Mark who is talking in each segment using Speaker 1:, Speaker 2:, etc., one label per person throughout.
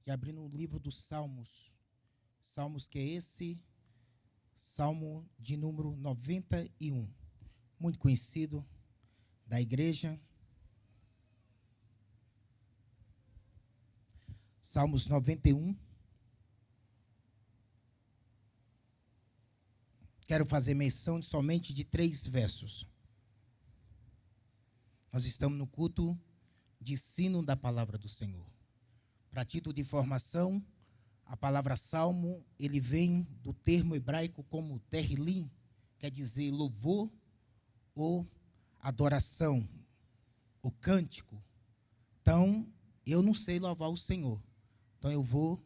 Speaker 1: e abrindo o livro dos Salmos. Salmos que é esse, Salmo de número 91, muito conhecido da igreja. Salmos 91. Quero fazer menção somente de 3 versos. Nós estamos no culto de ensino da palavra do Senhor. Para título de informação, a palavra salmo, ele vem do termo hebraico como terrilim, quer dizer louvor ou adoração, o cântico. Então, eu não sei louvar o Senhor. Então, eu vou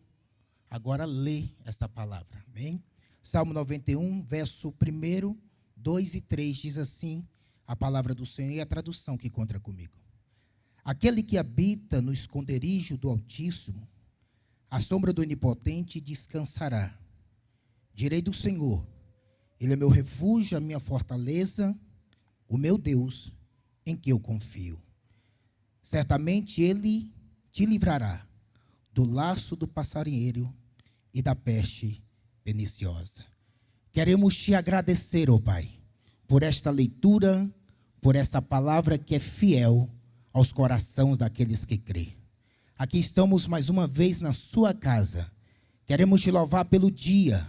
Speaker 1: agora ler essa palavra. Amém? Salmo 91, verso 1, 2 e 3, diz assim a palavra do Senhor e a tradução que encontra comigo. Aquele que habita no esconderijo do Altíssimo, à sombra do Onipotente descansará. Direi do Senhor, Ele é meu refúgio, a minha fortaleza, o meu Deus, em que eu confio. Certamente Ele te livrará do laço do passarinheiro e da peste perniciosa. Queremos te agradecer, ó Pai, por esta leitura, por essa palavra que é fiel aos corações daqueles que crêem. Aqui estamos mais uma vez na sua casa. Queremos te louvar pelo dia,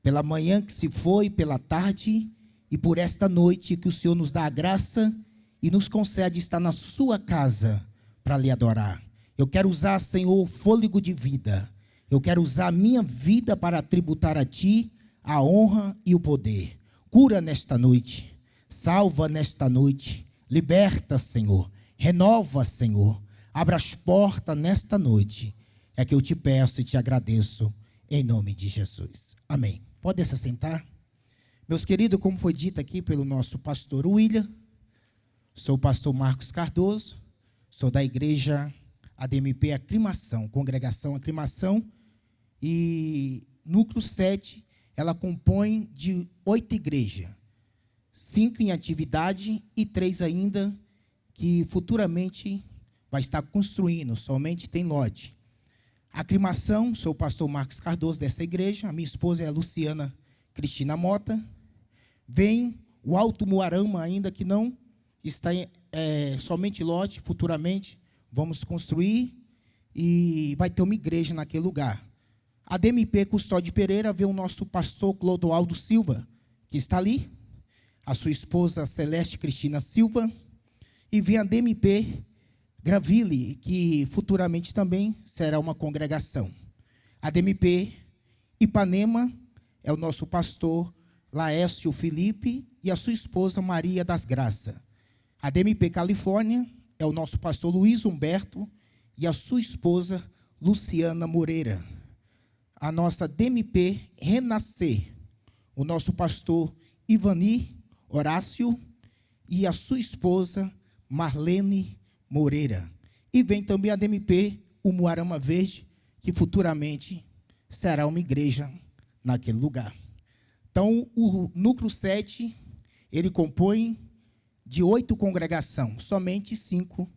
Speaker 1: pela manhã que se foi, pela tarde e por esta noite que o Senhor nos dá a graça e nos concede estar na sua casa para lhe adorar. Eu quero usar, Senhor, o fôlego de vida. Eu quero usar a minha vida para tributar a Ti a honra e o poder. Cura nesta noite, salva nesta noite, liberta, Senhor, renova, Senhor. Abra as portas nesta noite. É que eu te peço e te agradeço em nome de Jesus. Amém. Pode se sentar. Meus queridos, como foi dito aqui pelo nosso pastor William, sou o pastor Marcos Cardoso, sou da igreja ADMP Aclimação, Congregação Aclimação, e núcleo 7, ela compõe de 8 igrejas, 5 em atividade e 3 ainda que futuramente vai estar construindo, somente tem lote. Aclimação, sou o pastor Marcos Cardoso dessa igreja, a minha esposa é a Luciana Cristina Mota. Vem o Alto Moarama, ainda que não está somente lote, futuramente vamos construir e vai ter uma igreja naquele lugar. A DMP Custódio Pereira vê o nosso pastor Clodoaldo Silva, que está ali, a sua esposa Celeste Cristina Silva, e vem a DMP Graville, que futuramente também será uma congregação. A DMP Ipanema é o nosso pastor Laércio Felipe e a sua esposa Maria das Graças. A DMP Califórnia é o nosso pastor Luiz Humberto e a sua esposa Luciana Moreira. A nossa DMP Renascer, o nosso pastor Ivani Horácio e a sua esposa Marlene Moreira. E vem também a DMP Umuarama Verde, que futuramente será uma igreja naquele lugar. Então, o núcleo 7, ele compõe de 8 congregações, somente 5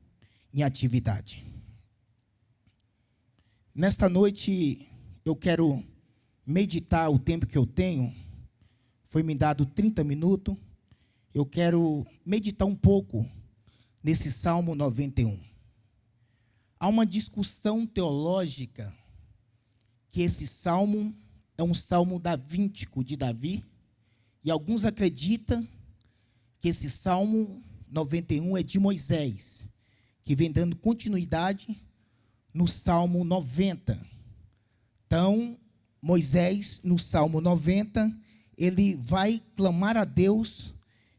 Speaker 1: em atividade. Nesta noite, eu quero meditar o tempo que eu tenho. Foi me dado 30 minutos. Eu quero meditar um pouco nesse Salmo 91. Há uma discussão teológica que esse salmo é um salmo davíntico de Davi, e alguns acreditam que esse Salmo 91 é de Moisés, que vem dando continuidade no Salmo 90. Então, Moisés, no Salmo 90, ele vai clamar a Deus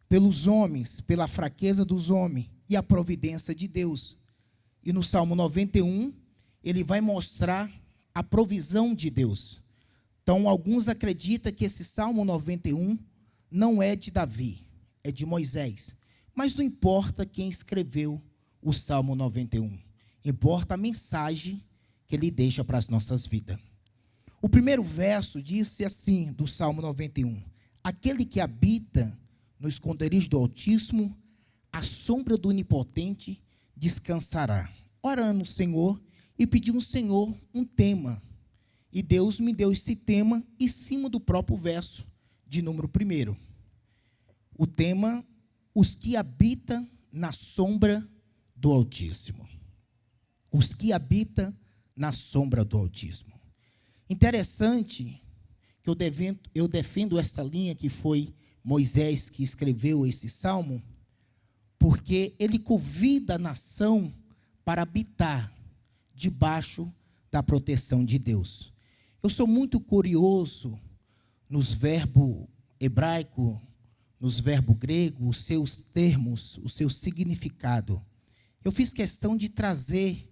Speaker 1: pelos homens, pela fraqueza dos homens e a providência de Deus. E no Salmo 91, ele vai mostrar a provisão de Deus. Então, alguns acreditam que esse Salmo 91 não é de Davi, é de Moisés. Mas não importa quem escreveu o Salmo 91. Importa a mensagem que ele deixa para as nossas vidas. O primeiro verso disse assim, do Salmo 91. Aquele que habita no esconderijo do Altíssimo, à sombra do Onipotente descansará. Ora no Senhor, e pedi ao Senhor um tema. E Deus me deu esse tema em cima do próprio verso de número 1. O tema, os que habitam na sombra do Altíssimo. Os que habitam na sombra do Altíssimo. Interessante que eu defendo essa linha que foi Moisés que escreveu esse salmo, porque ele convida a nação para habitar debaixo da proteção de Deus. Eu sou muito curioso nos verbos hebraicos, nos verbos gregos, os seus termos, o seu significado. Eu fiz questão de trazer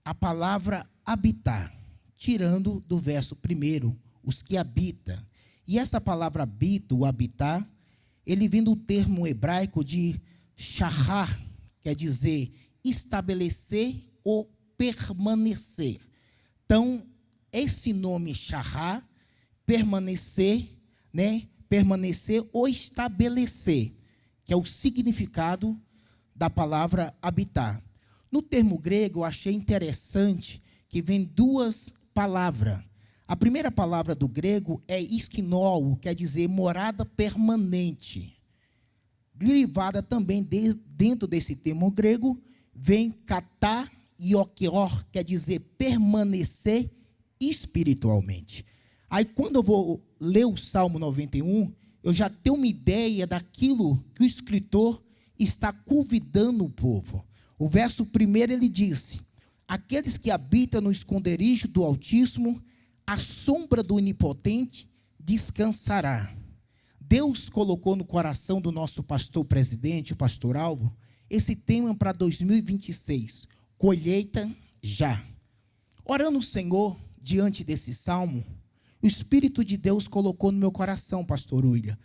Speaker 1: a palavra habitar, tirando do verso 1, os que habitam. E essa palavra habita, o habitar, ele vem do termo hebraico de shahar, quer dizer estabelecer ou permanecer. Então, esse nome shahar, permanecer, permanecer ou estabelecer, que é o significado da palavra habitar. No termo grego, eu achei interessante que vem duas palavras. A primeira palavra do grego é eskinol, quer dizer morada permanente. Derivada também dentro desse termo grego, vem katá e okior, quer dizer permanecer espiritualmente. Aí quando eu vou ler o Salmo 91, eu já tenho uma ideia daquilo que o escritor está convidando o povo. O verso 1 ele disse: aqueles que habitam no esconderijo do Altíssimo, a sombra do Onipotente descansará. Deus colocou no coração do nosso pastor presidente, o pastor Alvo, esse tema para 2026, colheita já. Orando o Senhor, diante desse salmo, o Espírito de Deus colocou no meu coração, pastor William,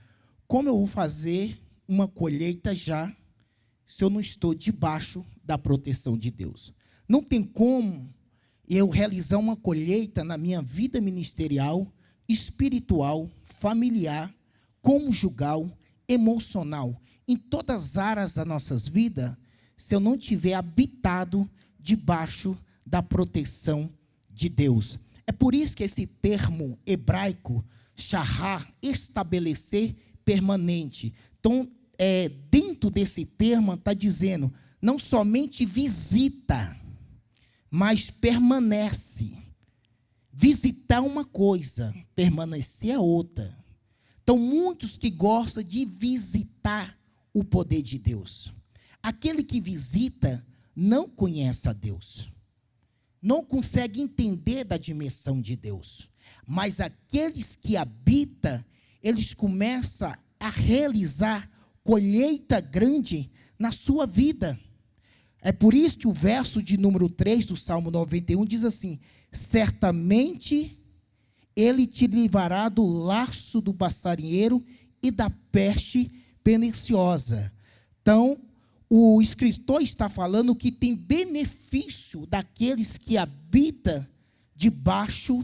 Speaker 1: como eu vou fazer uma colheita já, se eu não estou debaixo da proteção de Deus? Não tem como eu realizar uma colheita na minha vida ministerial, espiritual, familiar, conjugal, emocional, em todas as áreas das nossas vidas, se eu não tiver habitado debaixo da proteção de Deus. É por isso que esse termo hebraico, shahar, estabelecer permanente. Então, dentro desse termo, está dizendo, não somente visita, mas permanece. Visitar uma coisa, permanecer é outra. Então, muitos que gostam de visitar o poder de Deus. Aquele que visita não conhece a Deus. Não consegue entender da dimensão de Deus. Mas aqueles que habitam, eles começam a realizar colheita grande na sua vida. É por isso que o verso de número 3 do Salmo 91 diz assim: certamente ele te livrará do laço do passarinheiro e da peste perniciosa. Então, o escritor está falando que tem benefício daqueles que habitam debaixo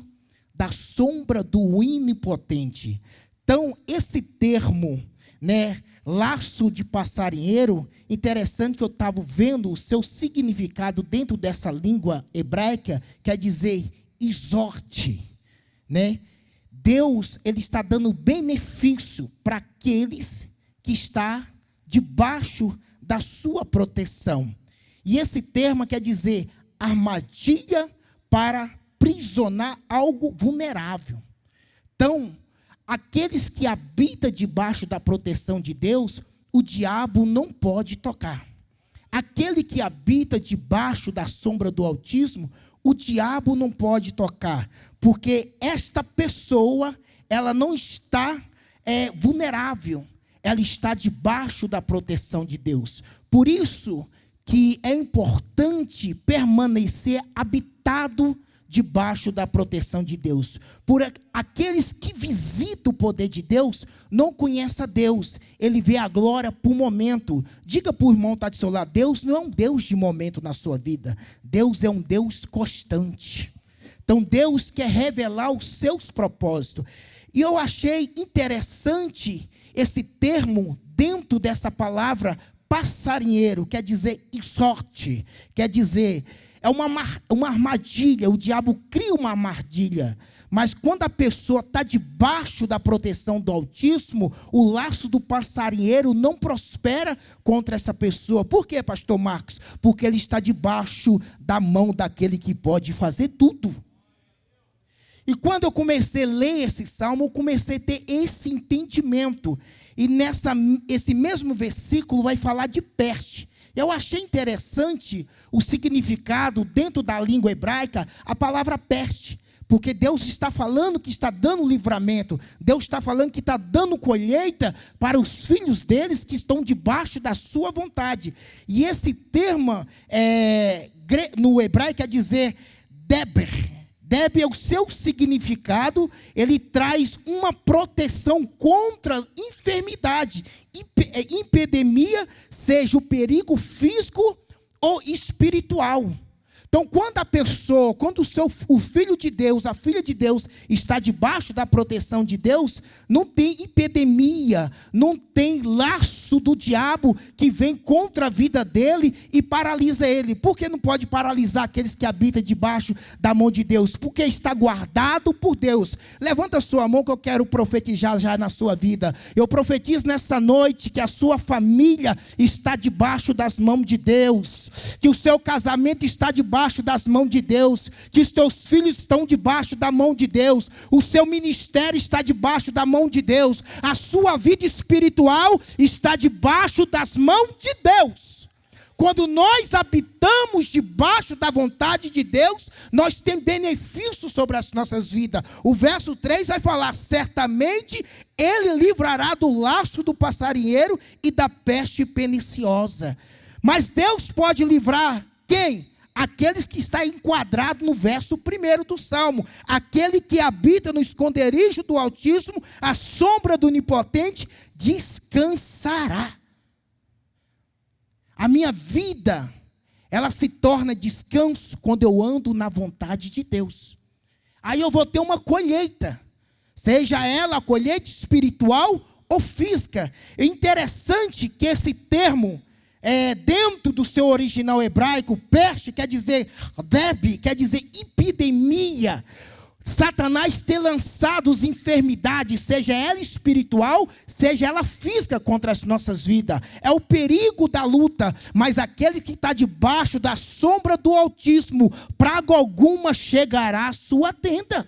Speaker 1: da sombra do Onipotente. Então, esse termo, laço de passarinheiro, interessante que eu estava vendo o seu significado dentro dessa língua hebraica, quer dizer exorte, Deus, ele está dando benefício para aqueles que estão debaixo da sua proteção. E esse termo quer dizer armadilha para aprisionar algo vulnerável. Então, aqueles que habitam debaixo da proteção de Deus, o diabo não pode tocar. Aquele que habita debaixo da sombra do Altíssimo, o diabo não pode tocar, porque esta pessoa, ela não está vulnerável, ela está debaixo da proteção de Deus. Por isso que é importante permanecer habitado debaixo da proteção de Deus. Por aqueles que visitam o poder de Deus, não conhecem a Deus, ele vê a glória por momento. Diga para o irmão que está do seu lado, Deus não é um Deus de momento na sua vida, Deus é um Deus constante. Então Deus quer revelar os seus propósitos. E eu achei interessante esse termo dentro dessa palavra passarinheiro, quer dizer sorte, quer dizer é uma armadilha, o diabo cria uma armadilha. Mas quando a pessoa está debaixo da proteção do Altíssimo, o laço do passarinheiro não prospera contra essa pessoa. Por quê, pastor Marcos? Porque ele está debaixo da mão daquele que pode fazer tudo. E quando eu comecei a ler esse salmo, eu comecei a ter esse entendimento. E esse mesmo versículo vai falar de peste. Eu achei interessante o significado dentro da língua hebraica, a palavra peste. Porque Deus está falando que está dando livramento. Deus está falando que está dando colheita para os filhos deles que estão debaixo da sua vontade. E esse termo no hebraico quer dizer Deber. Deber é o seu significado. Ele traz uma proteção contra enfermidade, epidemia, seja o perigo físico ou espiritual. Então, quando o filho de Deus, a filha de Deus, está debaixo da proteção de Deus, não tem epidemia, não tem laço do diabo que vem contra a vida dele e paralisa ele. Por que não pode paralisar aqueles que habitam debaixo da mão de Deus? Porque está guardado por Deus. Levanta a sua mão que eu quero profetizar já na sua vida. Eu profetizo nessa noite que a sua família está debaixo das mãos de Deus, que o seu casamento está debaixo das mãos de Deus, que os teus filhos estão debaixo da mão de Deus, o seu ministério está debaixo da mão de Deus, a sua vida espiritual está debaixo das mãos de Deus. Quando nós habitamos debaixo da vontade de Deus, nós temos benefícios sobre as nossas vidas. O verso 3 vai falar: certamente ele livrará do laço do passarinheiro e da peste perniciosa. Mas Deus pode livrar quem? Aqueles que está enquadrado no verso 1 do Salmo. Aquele que habita no esconderijo do Altíssimo, a sombra do Onipotente, descansará. A minha vida, ela se torna descanso quando eu ando na vontade de Deus. Aí eu vou ter uma colheita, seja ela a colheita espiritual ou física. É interessante que esse termo, dentro do seu original hebraico, peste quer dizer deb, quer dizer epidemia. Satanás tem lançado enfermidades, seja ela espiritual, seja ela física, contra as nossas vidas. É o perigo da luta, mas aquele que está debaixo da sombra do Altíssimo, praga alguma chegará à sua tenda.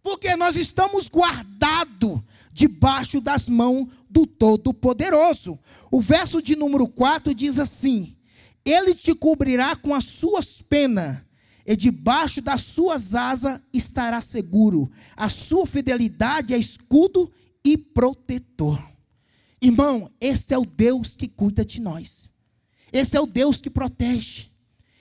Speaker 1: Porque nós estamos guardados debaixo das mãos do Todo-Poderoso. O verso de número 4 diz assim: ele te cobrirá com as suas penas, e debaixo das suas asas estará seguro. A sua fidelidade é escudo e protetor. Irmão, esse é o Deus que cuida de nós. Esse é o Deus que protege.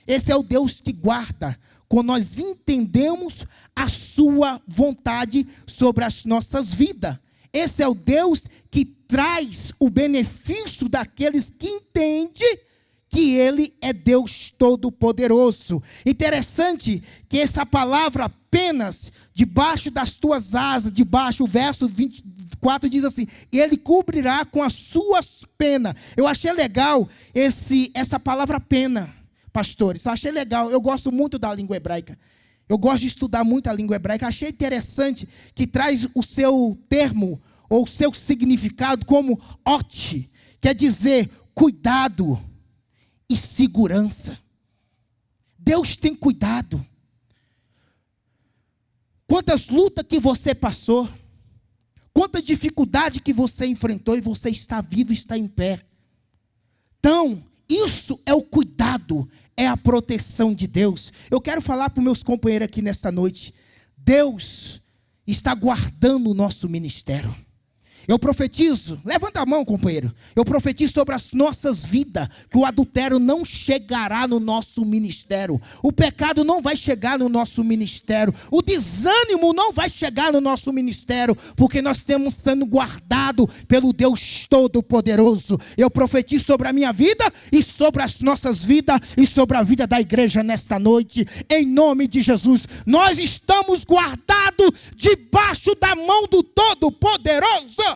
Speaker 1: Esse é o Deus que guarda. Quando nós entendemos a sua vontade sobre as nossas vidas. Esse é o Deus que traz o benefício daqueles que entendem que Ele é Deus Todo-Poderoso. Interessante que essa palavra apenas, debaixo das tuas asas, debaixo, o verso 24 diz assim: Ele cobrirá com as suas penas. Eu achei legal essa palavra pena, pastores. Eu achei legal, eu gosto muito da língua hebraica. Eu gosto de estudar muito a língua hebraica. Achei interessante que traz o seu termo, ou o seu significado como ot, quer dizer cuidado e segurança. Deus tem cuidado. Quantas lutas que você passou, quanta dificuldade que você enfrentou e você está vivo, está em pé. Então, isso é o cuidado, é a proteção de Deus. Eu quero falar para os meus companheiros aqui nesta noite. Deus está guardando o nosso ministério. Eu profetizo, levanta a mão, companheiro. Eu profetizo sobre as nossas vidas, que o adultério não chegará no nosso ministério. O pecado não vai chegar no nosso ministério. O desânimo não vai chegar no nosso ministério, porque nós temos sendo guardado pelo Deus Todo-Poderoso. Eu profetizo sobre a minha vida e sobre as nossas vidas e sobre a vida da igreja nesta noite. Em nome de Jesus, nós estamos guardados debaixo da mão do Todo-Poderoso.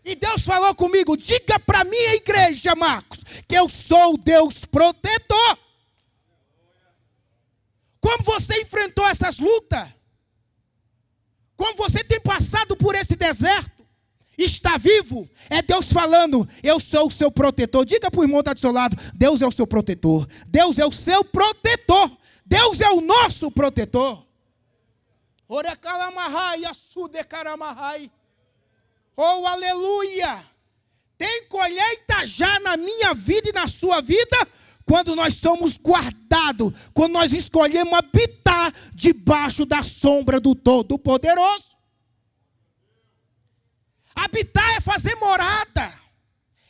Speaker 1: E Deus falou comigo: diga para minha igreja, Marcos, que eu sou o Deus protetor. Como você enfrentou essas lutas? Como você tem passado por esse deserto? Está vivo? É Deus falando, eu sou o seu protetor. Diga para o irmão que está do seu lado, Deus é o seu protetor. Deus é o seu protetor. Deus é o nosso protetor. Oh, aleluia! Tem colheita já na minha vida e na sua vida, quando nós somos guardados, quando nós escolhemos habitar debaixo da sombra do Todo-Poderoso. Habitar é fazer morada,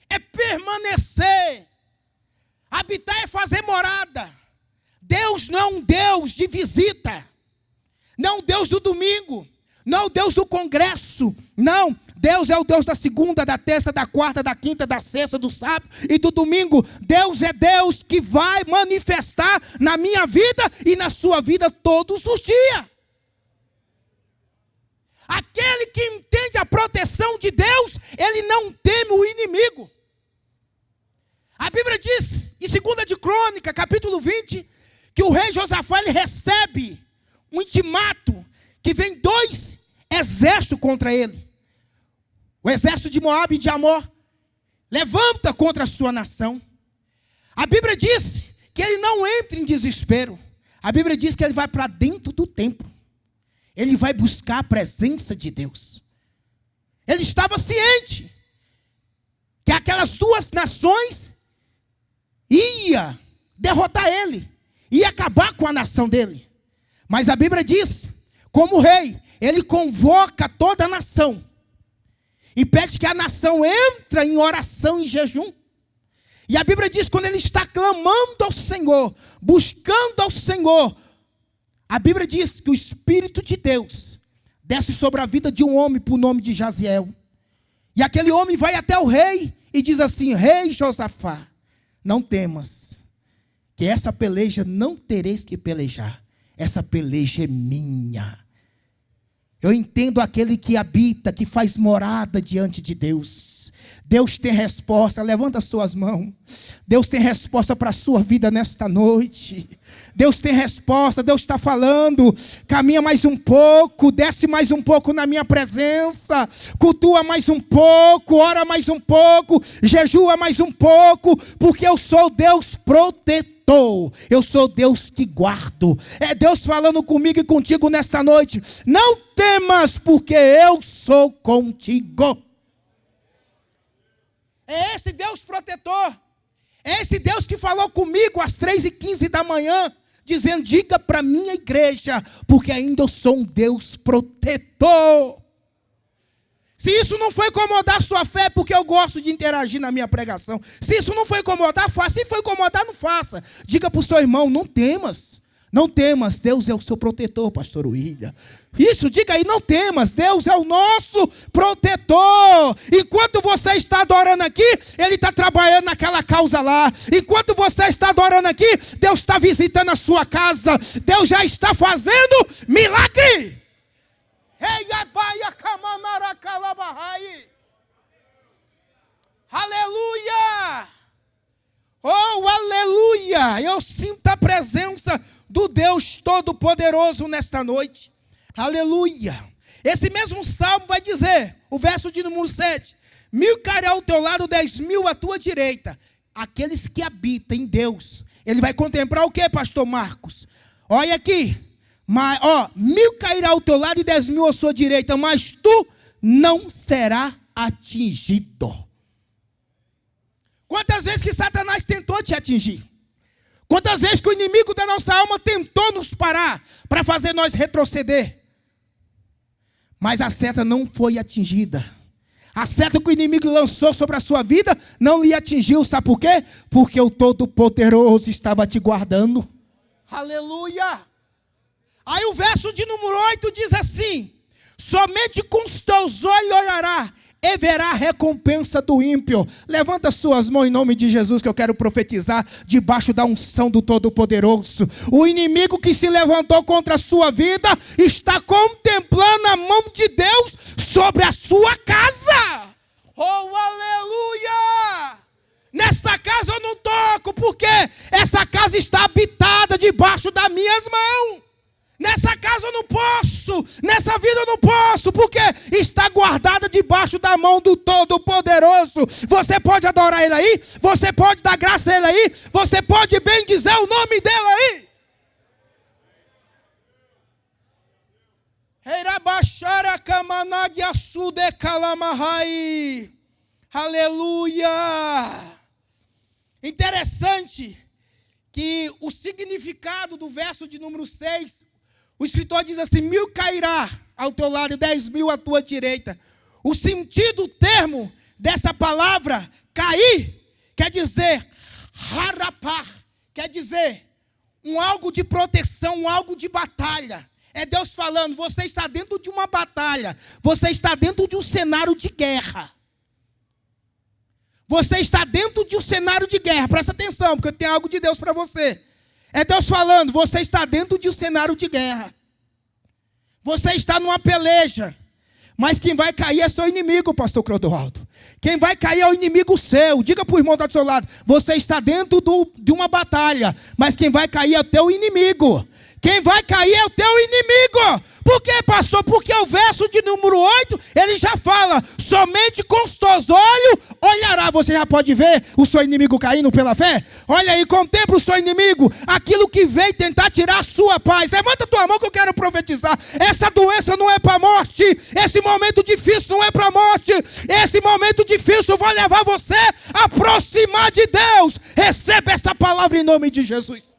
Speaker 1: é permanecer. Habitar é fazer morada. Deus não é um Deus de visita, não é um Deus do domingo, não é o Deus do congresso, não. Deus é o Deus da segunda, da terça, da quarta, da quinta, da sexta, do sábado e do domingo. Deus é Deus que vai manifestar na minha vida e na sua vida todos os dias. Aquele que entende a proteção de Deus, ele não teme o inimigo. A Bíblia diz, em 2 de Crônica, capítulo 20, que o rei Josafá ele recebe um intimato que vem 2 exércitos contra ele. O exército de Moabe e de Amor levanta contra a sua nação. A Bíblia diz que ele não entra em desespero. A Bíblia diz que ele vai para dentro do templo. Ele vai buscar a presença de Deus. Ele estava ciente que aquelas 2 nações ia derrotar ele, ia acabar com a nação dele. Mas a Bíblia diz, como rei, ele convoca toda a nação e pede que a nação entre em oração e jejum. E a Bíblia diz, quando ele está clamando ao Senhor, buscando ao Senhor, a Bíblia diz que o Espírito de Deus desce sobre a vida de um homem por nome de Jaziel. E aquele homem vai até o rei e diz assim, rei Josafá, não temas, que essa peleja não tereis que pelejar. Essa peleja é minha. Eu entendo aquele que habita, que faz morada diante de Deus. Deus tem resposta, levanta as suas mãos. Deus tem resposta para a sua vida nesta noite. Deus tem resposta, Deus está falando. Caminha mais um pouco, desce mais um pouco na minha presença. Cultua mais um pouco, ora mais um pouco, jejua mais um pouco, porque eu sou Deus protetor. Eu sou Deus que guardo. É Deus falando comigo e contigo nesta noite. Não temas, porque eu sou contigo. É esse Deus protetor. É esse Deus que falou comigo às 3h15 da manhã, dizendo, diga para a minha igreja, porque ainda eu sou um Deus protetor. Se isso não for incomodar sua fé, porque eu gosto de interagir na minha pregação. Se isso não for incomodar, faça. Se for incomodar, não faça. Diga para o seu irmão, não temas. Não temas, Deus é o seu protetor, pastor William. Isso, diga aí, não temas, Deus é o nosso protetor. Enquanto você está adorando aqui, Ele está trabalhando naquela causa lá. Enquanto você está adorando aqui, Deus está visitando a sua casa. Deus já está fazendo milagre. Aleluia! Oh, aleluia! Eu sinto a presença do Deus Todo-Poderoso nesta noite. Aleluia! Esse mesmo salmo vai dizer, o verso de número 7, 1000 cairão ao teu lado, 10.000 à tua direita. Aqueles que habitam em Deus, ele vai contemplar o que, pastor Marcos? Olha aqui. Mas, 1000 cairá ao teu lado e 10.000 à sua direita, mas tu não será atingido. Quantas vezes que Satanás tentou te atingir? Quantas vezes que o inimigo da nossa alma tentou nos parar para fazer nós retroceder? Mas a seta não foi atingida. A seta que o inimigo lançou sobre a sua vida não lhe atingiu. Sabe por quê? Porque o Todo-Poderoso estava te guardando. Aleluia! Aí o verso de número 8 diz assim, somente com os teus olhos olhará e verá a recompensa do ímpio. Levanta suas mãos em nome de Jesus, que eu quero profetizar debaixo da unção do Todo-Poderoso. O inimigo que se levantou contra a sua vida está contemplando a mão de Deus sobre a sua casa. Oh, aleluia! Nessa casa eu não toco, porque essa casa está habitada debaixo das minhas mãos. Nessa casa eu não posso, nessa vida eu não posso, porque está guardada debaixo da mão do Todo-Poderoso. Você pode adorar Ele aí, você pode dar graça a Ele aí, você pode bem dizer o nome dele aí. Aleluia. Interessante que o significado do verso de número 6, o escritor diz assim: 1000 cairá ao teu lado e 10.000 à tua direita. O sentido, o termo dessa palavra cair, quer dizer harapar, quer dizer um algo de proteção, um algo de batalha. É Deus falando, você está dentro de uma batalha, você está dentro de um cenário de guerra. Você está dentro de um cenário de guerra, presta atenção, porque tem algo de Deus para você. É Deus falando, você está dentro de um cenário de guerra. Você está numa peleja, mas quem vai cair é seu inimigo, pastor Clodoaldo. Quem vai cair é o inimigo seu. Diga para o irmão que está do seu lado, você está dentro de uma batalha, mas quem vai cair é o teu inimigo. Quem vai cair é o teu inimigo. Por quê, pastor? Porque o verso de número 8, ele já fala, somente com os teus olhos olhará. Você já pode ver o seu inimigo caindo pela fé? Olha aí, contempla o seu inimigo, aquilo que veio tentar tirar a sua paz. Levanta a tua mão que eu quero profetizar. Essa doença não é para a morte, esse momento difícil não é para a morte, esse momento difícil vai levar você a aproximar de Deus. Receba essa palavra em nome de Jesus.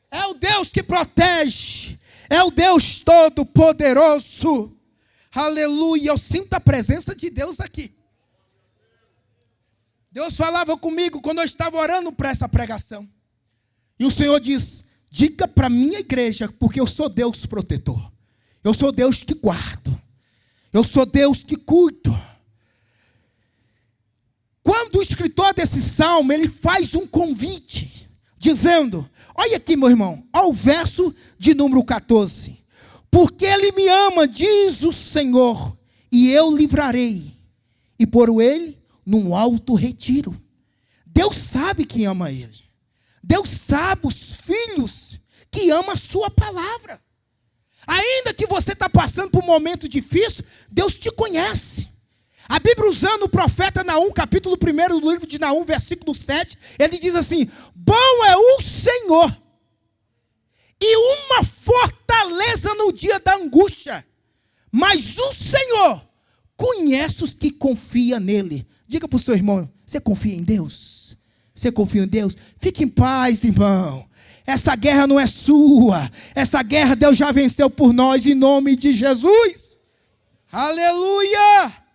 Speaker 1: É o Deus que protege, é o Deus Todo-Poderoso. Aleluia, eu sinto a presença de Deus aqui. Deus falava comigo quando eu estava orando para essa pregação. E o Senhor diz, diga para a minha igreja, porque eu sou Deus protetor. Eu sou Deus que guardo. Eu sou Deus que cuido. Quando o escritor desse salmo, ele faz um convite, dizendo, olha aqui, meu irmão, ao verso de número 14. Porque Ele me ama, diz o Senhor, e eu livrarei, e por Ele num alto retiro. Deus sabe quem ama Ele. Deus sabe os filhos que amam a sua palavra. Ainda que você está passando por um momento difícil, Deus te conhece. A Bíblia, usando o profeta Naum, capítulo 1 do livro de Naum, versículo 7, ele diz assim, bom é o Senhor e uma fortaleza no dia da angústia, mas o Senhor conhece os que confiam nele. Diga para o seu irmão, você confia em Deus? Você confia em Deus? Fique em paz, irmão. Essa guerra não é sua. Essa guerra Deus já venceu por nós em nome de Jesus. Aleluia!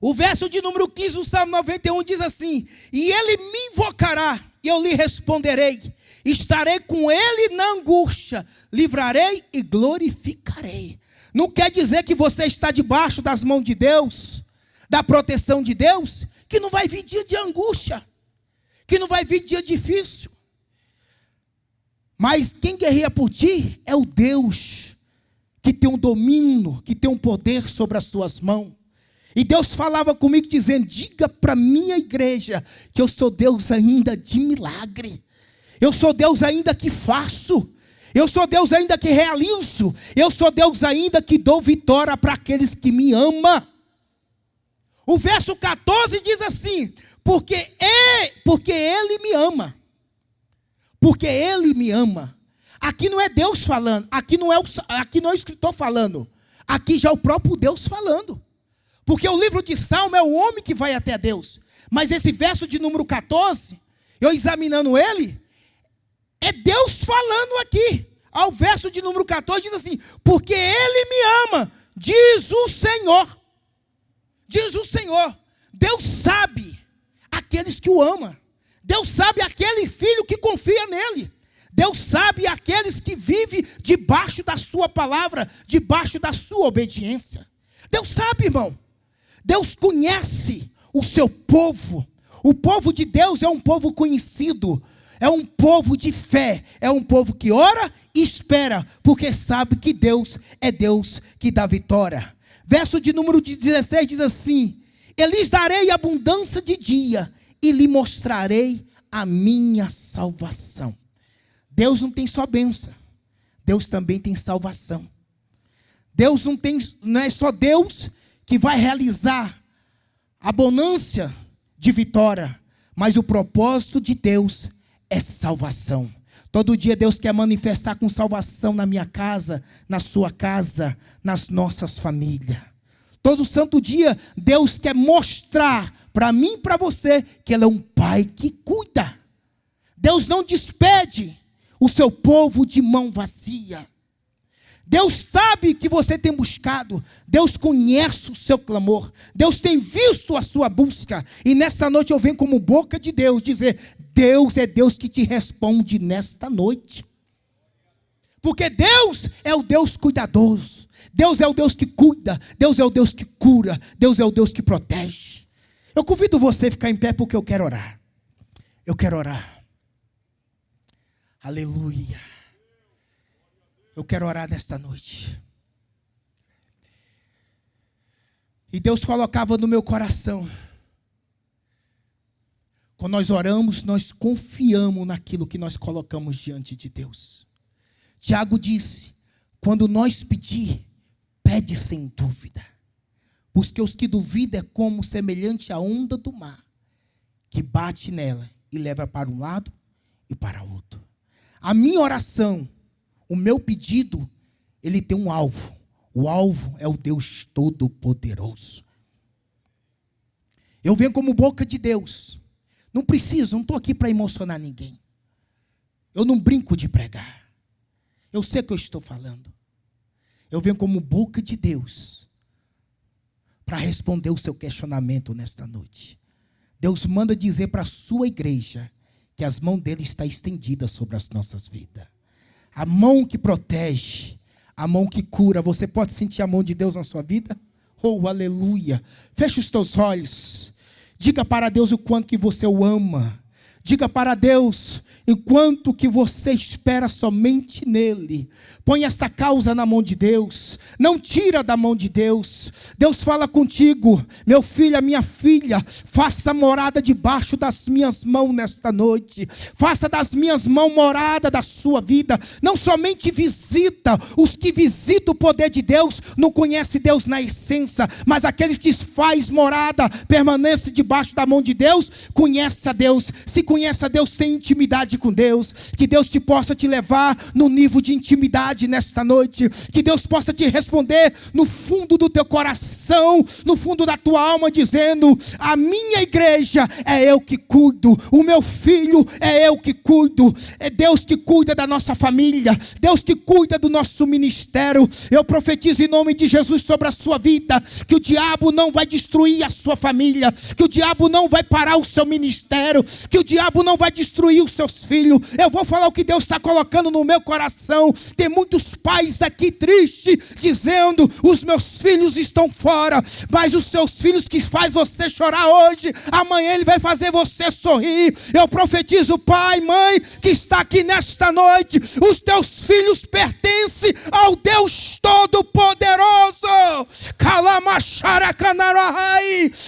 Speaker 1: O verso de número 15 do Salmo 91 diz assim, e Ele me invocará, e eu lhe responderei. Estarei com Ele na angústia, livrarei e glorificarei. Não quer dizer que você está debaixo das mãos de Deus, da proteção de Deus, que não vai vir dia de angústia, que não vai vir dia difícil. Mas quem guerreia por ti é o Deus que tem um domínio, que tem um poder sobre as suas mãos. E Deus falava comigo dizendo, diga para minha igreja que eu sou Deus ainda de milagre. Eu sou Deus ainda que faço. Eu sou Deus ainda que realizo. Eu sou Deus ainda que dou vitória para aqueles que me amam. O verso 14 diz assim, porque Ele me ama. Porque Ele me ama. Aqui não é Deus falando, aqui não é o escritor falando. Aqui já é o próprio Deus falando. Porque o livro de Salmo é o homem que vai até Deus. Mas esse verso de número 14, eu examinando ele, é Deus falando aqui. Ao verso de número 14 diz assim, porque Ele me ama, diz o Senhor. Diz o Senhor. Deus sabe aqueles que o amam. Deus sabe aquele filho que confia nele. Deus sabe aqueles que vivem debaixo da sua palavra, debaixo da sua obediência. Deus sabe, irmão. Deus conhece o seu povo. O povo de Deus é um povo conhecido. É um povo de fé. É um povo que ora e espera, porque sabe que Deus é Deus que dá vitória. Verso de número 16 diz assim, E lhes darei abundância de dia, e lhe mostrarei a minha salvação. Deus não tem só bênção, Deus também tem salvação. Deus não é só Deus que vai realizar a bonança de vitória, mas o propósito de Deus é salvação. Todo dia Deus quer manifestar com salvação na minha casa, na sua casa, nas nossas famílias. Todo santo dia Deus quer mostrar para mim e para você que Ele é um Pai que cuida. Deus não despede o seu povo de mão vazia. Deus sabe que você tem buscado. Deus conhece o seu clamor. Deus tem visto a sua busca. E nesta noite eu venho como boca de Deus dizer: Deus é Deus que te responde nesta noite. Porque Deus é o Deus cuidadoso. Deus é o Deus que cuida. Deus é o Deus que cura. Deus é o Deus que protege. Eu convido você a ficar em pé porque eu quero orar. Eu quero orar. Aleluia. Eu quero orar nesta noite. E Deus colocava no meu coração. Quando nós oramos, nós confiamos naquilo que nós colocamos diante de Deus. Tiago disse: quando nós pedir, pede sem dúvida. Porque os que duvidam é como semelhante à onda do mar, que bate nela e leva para um lado e para outro. A minha oração, o meu pedido, ele tem um alvo. O alvo é o Deus Todo-Poderoso. Eu venho como boca de Deus. Não estou aqui para emocionar ninguém. Eu não brinco de pregar. Eu sei o que eu estou falando. Eu venho como boca de Deus para responder o seu questionamento nesta noite. Deus manda dizer para a sua igreja que as mãos dele estão estendidas sobre as nossas vidas. A mão que protege, a mão que cura. Você pode sentir a mão de Deus na sua vida? Oh, aleluia. Feche os teus olhos. Diga para Deus o quanto que você o ama. Diga para Deus o quanto que você espera somente nele. Põe esta causa na mão de Deus. Não tira da mão de Deus. Deus fala contigo: meu filho, minha filha, faça morada debaixo das minhas mãos nesta noite. Faça das minhas mãos morada da sua vida. Não somente visita. Os que visitam o poder de Deus não conhecem Deus na essência, mas aqueles que faz morada, permanece debaixo da mão de Deus, conhece a Deus. Se conhece a Deus, tem intimidade com Deus. Que Deus te possa te levar no nível de intimidade nesta noite. Que Deus possa te responder no fundo do teu coração, no fundo da tua alma, dizendo: a minha igreja é eu que cuido, o meu filho é eu que cuido. É Deus que cuida da nossa família, Deus que cuida do nosso ministério. Eu profetizo em nome de Jesus sobre a sua vida, que o diabo não vai destruir a sua família, que o diabo não vai parar o seu ministério, que o diabo não vai destruir os seus filhos. Eu vou falar o que Deus está colocando no meu coração. Tem muitos pais aqui tristes, dizendo: os meus filhos estão fora. Mas os seus filhos que faz você chorar hoje, amanhã ele vai fazer você sorrir. Eu profetizo, pai, mãe, que está aqui nesta noite: os teus filhos pertencem ao Deus Todo-Poderoso.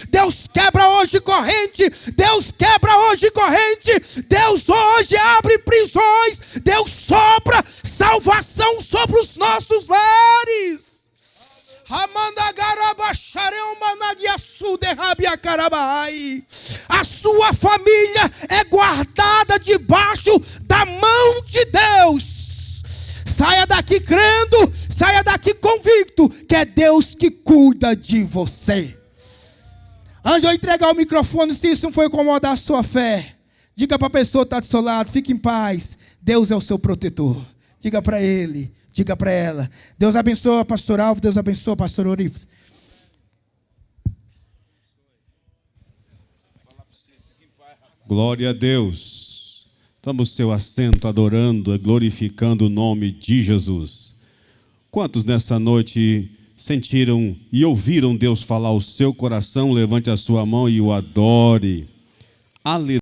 Speaker 1: Deus quebra hoje corrente. Deus quebra hoje corrente. Deus hoje abre prisões. Deus sopra salvação sobre os nossos lares. A sua família é guardada debaixo da mão de Deus. Saia daqui crendo, saia daqui convicto que é Deus que cuida de você. Antes de eu entregar o microfone, se isso não for incomodar a sua fé, diga para a pessoa que está do seu lado: fique em paz, Deus é o seu protetor. Diga para ele, diga para ela. Deus abençoe a pastor Alvo, Deus abençoe a pastor Orifes.
Speaker 2: Glória a Deus. Toma o seu assento adorando e glorificando o nome de Jesus. Quantos nessa noite sentiram e ouviram Deus falar ao seu coração? Levante a sua mão e o adore. Aleluia.